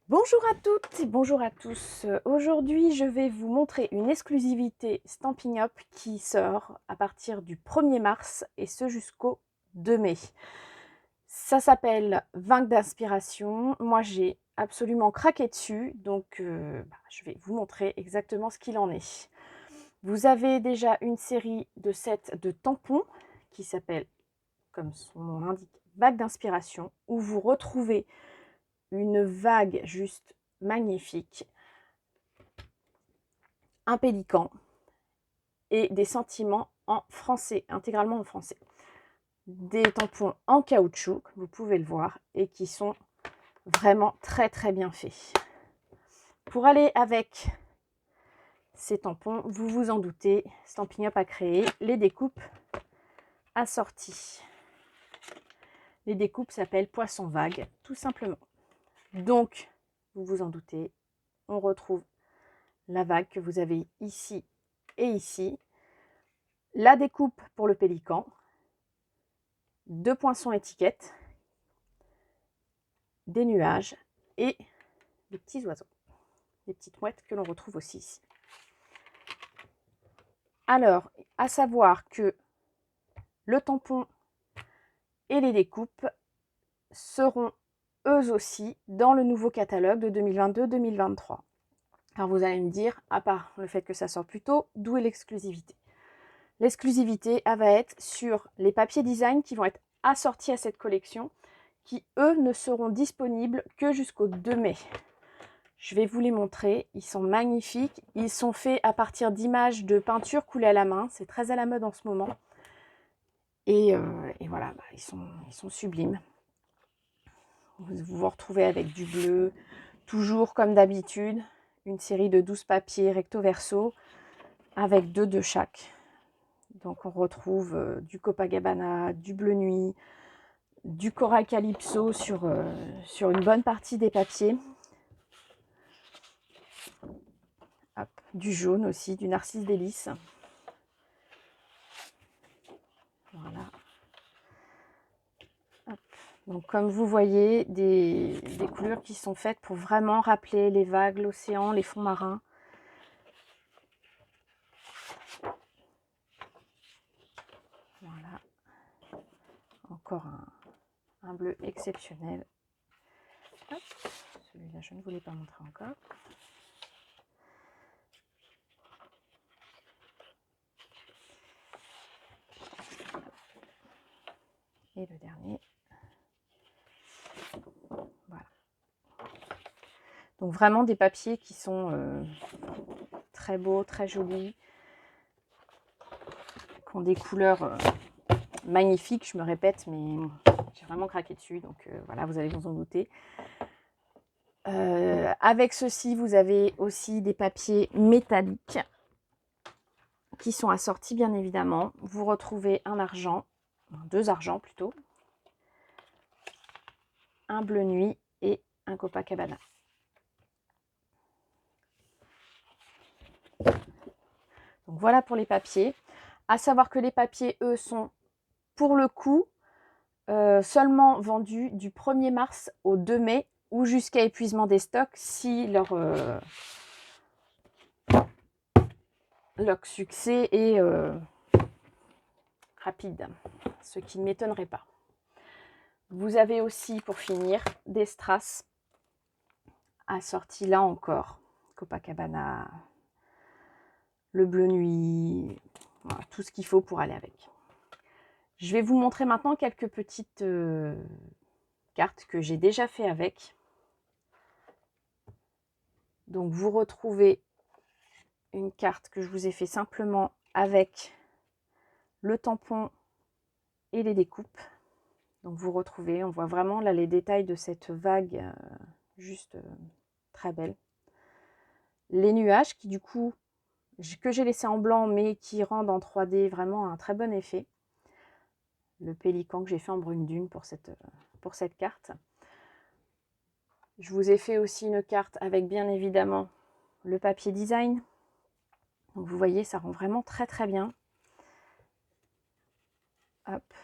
Bonjour à toutes et bonjour à tous. Aujourd'hui, je vais vous montrer une exclusivité Stampin' Up qui sort à partir du 1er mars et ce jusqu'au 2 mai. Ça s'appelle Vague d'inspiration. Moi, j'ai absolument craqué dessus, donc je vais vous montrer exactement ce qu'il en est. Vous avez déjà une série de sets de tampons qui s'appelle, comme son nom l'indique, Vague d'inspiration, où vous retrouvez une vague juste magnifique, un pélican et des sentiments en français, intégralement en français. Des tampons en caoutchouc, vous pouvez le voir, et qui sont vraiment très très bien faits. Pour aller avec ces tampons, vous vous en doutez, Stampin' Up a créé les découpes assorties. Les découpes s'appellent poisson vague, tout simplement. Donc, vous vous en doutez, on retrouve la vague que vous avez ici et ici. La découpe pour le pélican, 2 poinçons étiquettes, des nuages et des petits oiseaux, des petites mouettes que l'on retrouve aussi ici. Alors, à savoir que le tampon et les découpes seront eux aussi dans le nouveau catalogue de 2022-2023. Alors vous allez me dire, à part le fait que ça sort plus tôt, d'où est l'exclusivité? L'exclusivité, elle va être sur les papiers design qui vont être assortis à cette collection, qui eux ne seront disponibles que jusqu'au 2 mai. Je vais vous les montrer, ils sont magnifiques, ils sont faits à partir d'images de peinture coulées à la main, c'est très à la mode en ce moment. Et voilà, ils sont sublimes. Vous vous retrouvez avec du bleu, toujours comme d'habitude, une série de 12 papiers recto verso, avec 2 de chaque. Donc on retrouve du Copacabana, du bleu nuit, du corail calypso sur une bonne partie des papiers. Hop, du jaune aussi, du narcisse délice. Voilà. Hop. Donc comme vous voyez, des couleurs qui sont faites pour vraiment rappeler les vagues, l'océan, les fonds marins. Voilà. Encore un bleu exceptionnel. Celui-là, je ne voulais pas montrer encore. Et le dernier. Voilà. Donc vraiment des papiers qui sont très beaux, très jolis, qui ont des couleurs magnifiques, je me répète, mais j'ai vraiment craqué dessus, donc voilà, vous allez vous en douter. Avec ceci, vous avez aussi des papiers métalliques qui sont assortis, bien évidemment. Vous retrouvez un argent, 2 argents plutôt, un bleu nuit et un Copacabana. Donc voilà pour les papiers. À savoir que les papiers, eux, sont pour le coup seulement vendus du 1er mars au 2 mai ou jusqu'à épuisement des stocks si leur succès est rapide, ce qui ne m'étonnerait pas. Vous avez aussi, pour finir, des strass assortis là encore. Copacabana, le bleu nuit, voilà, tout ce qu'il faut pour aller avec. Je vais vous montrer maintenant quelques petites cartes que j'ai déjà fait avec. Donc vous retrouvez une carte que je vous ai fait simplement avec le tampon et les découpes. Donc vous retrouvez, on voit vraiment là les détails de cette vague, juste très belle. Les nuages qui du coup, que j'ai laissé en blanc mais qui rendent en 3D vraiment un très bon effet. Le pélican que j'ai fait en brune dune pour cette carte. Je vous ai fait aussi une carte avec bien évidemment le papier design. Donc vous voyez, ça rend vraiment très très bien. Hop.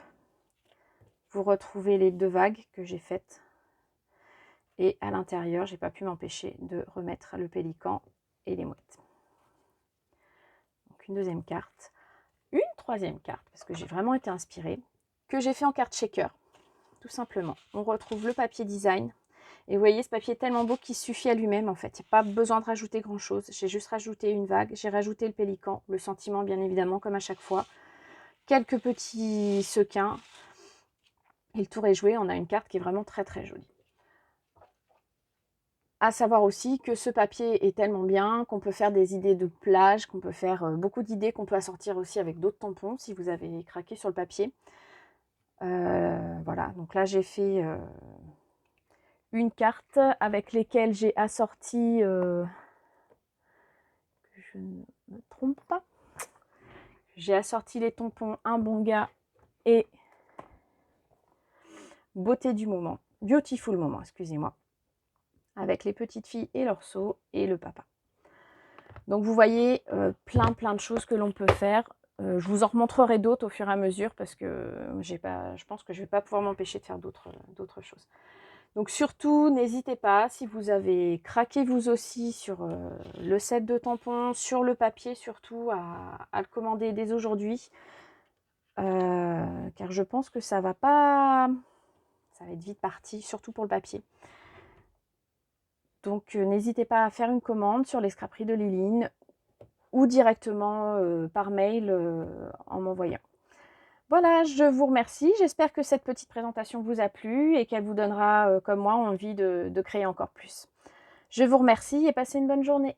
Vous retrouvez les 2 vagues que j'ai faites. Et à l'intérieur, j'ai pas pu m'empêcher de remettre le pélican et les mouettes. Donc une deuxième carte. Une troisième carte, parce que j'ai vraiment été inspirée, que j'ai fait en carte shaker, tout simplement. On retrouve le papier design. Et vous voyez, ce papier est tellement beau qu'il suffit à lui-même, en fait. Il n'y a pas besoin de rajouter grand-chose. J'ai juste rajouté une vague, j'ai rajouté le pélican, le sentiment, bien évidemment, comme à chaque fois. Quelques petits sequins. Et le tour est joué. On a une carte qui est vraiment très, très jolie. À savoir aussi que ce papier est tellement bien qu'on peut faire des idées de plage, qu'on peut faire beaucoup d'idées, qu'on peut assortir aussi avec d'autres tampons si vous avez craqué sur le papier. Voilà, donc là j'ai fait une carte avec lesquelles j'ai assorti, que je ne me trompe pas, j'ai assorti les tampons Un Bon Gars et Beauté du Moment, Beautiful Moment, excusez-moi, avec les petites filles et leur seau et le papa. Donc vous voyez plein de choses que l'on peut faire. Je vous en remontrerai d'autres au fur et à mesure parce que je pense que je ne vais pas pouvoir m'empêcher de faire d'autres choses. Donc surtout, n'hésitez pas, si vous avez craqué vous aussi sur le set de tampons, sur le papier surtout, à le commander dès aujourd'hui. Car je pense que ça va être vite parti, surtout pour le papier. Donc n'hésitez pas à faire une commande sur les scraperies de Liline ou directement par mail en m'envoyant. Voilà, je vous remercie. J'espère que cette petite présentation vous a plu et qu'elle vous donnera, comme moi, envie de créer encore plus. Je vous remercie et passez une bonne journée.